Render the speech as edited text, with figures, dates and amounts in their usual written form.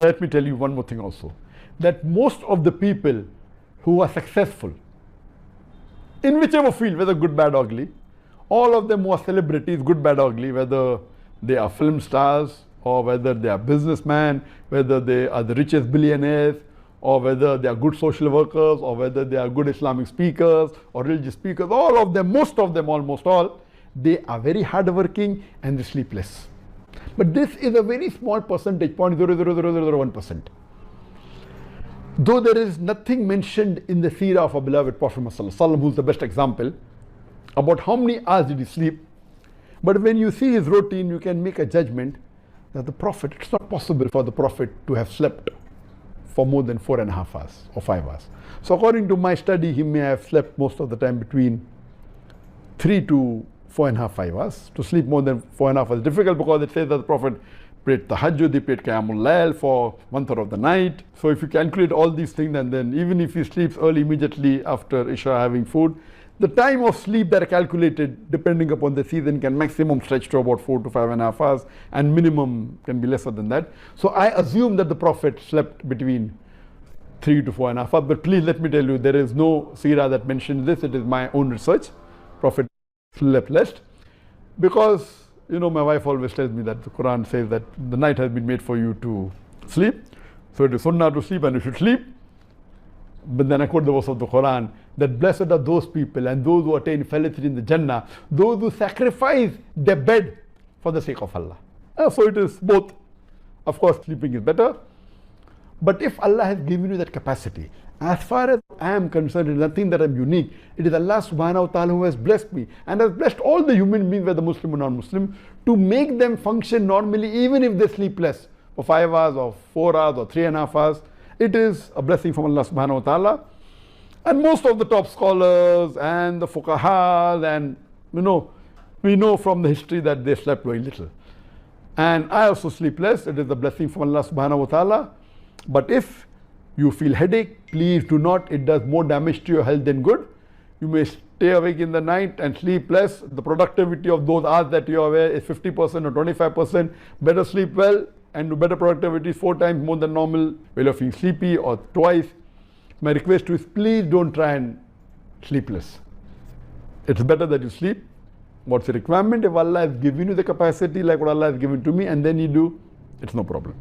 Let me tell you one more thing also, that most of the people who are successful in whichever field, whether good, bad, ugly, all of them who are celebrities, good, bad, ugly, whether they are film stars or whether they are businessmen, whether they are the richest billionaires, or whether they are good social workers, or whether they are good Islamic speakers or religious speakers, all of them, most of them, almost all, they are very hardworking and they sleepless. But this is a very small percentage, 0.00001%. Though there is nothing mentioned in the seerah of our beloved Prophet Muhammad, who is the best example, about how many hours did he sleep. But when you see his routine, you can make a judgment that the Prophet, it's not possible for the Prophet to have slept for more than 4.5 hours or 5 hours. So according to my study, he may have slept most of the time between 3 to 4.5, 5 hours. To sleep more than 4.5 hours is difficult because it says that the Prophet prayed tahajjud, he prayed qiyamul layl for 1/3 of the night. So if you calculate all these things, and then even if he sleeps early immediately after Isha having food, the time of sleep that are calculated depending upon the season can maximum stretch to about 4 to 5.5 hours, and minimum can be lesser than that. So I assume that the Prophet slept between 3 to 4.5 hours. But please let me tell you, there is no seerah that mentions this. It is my own research. Prophet slept less because, you know, my wife always tells me that the Quran says that the night has been made for you to sleep. So it is sunnah to sleep and you should sleep. But then I quote the verse of the Quran that blessed are those people and those who attain felicity in the Jannah, those who sacrifice their bed for the sake of Allah. So it is both. Of course, sleeping is better. But if Allah has given you that capacity, as far as I am concerned, it is nothing that I am unique. It is Allah subhanahu wa ta'ala who has blessed me and has blessed all the human beings, whether Muslim or non-Muslim, to make them function normally even if they sleep less for 5 hours or 4 hours or 3.5 hours. It is a blessing from Allah subhanahu wa ta'ala. And most of the top scholars and the fuqahas, and we know from the history that they slept very little. And I also sleep less. It is a blessing from Allah subhanahu wa ta'ala. But if you feel headache, please do not. It does more damage to your health than good. You may stay awake in the night and sleep less. The productivity of those hours that you are aware is 50% or 25%. Better sleep well and do better productivity 4 times more than normal when you're feeling sleepy, or twice. My request to you is please don't try and sleep less. It's better that you sleep. What's the requirement? If Allah has given you the capacity like what Allah has given to me, and then you do, it's no problem.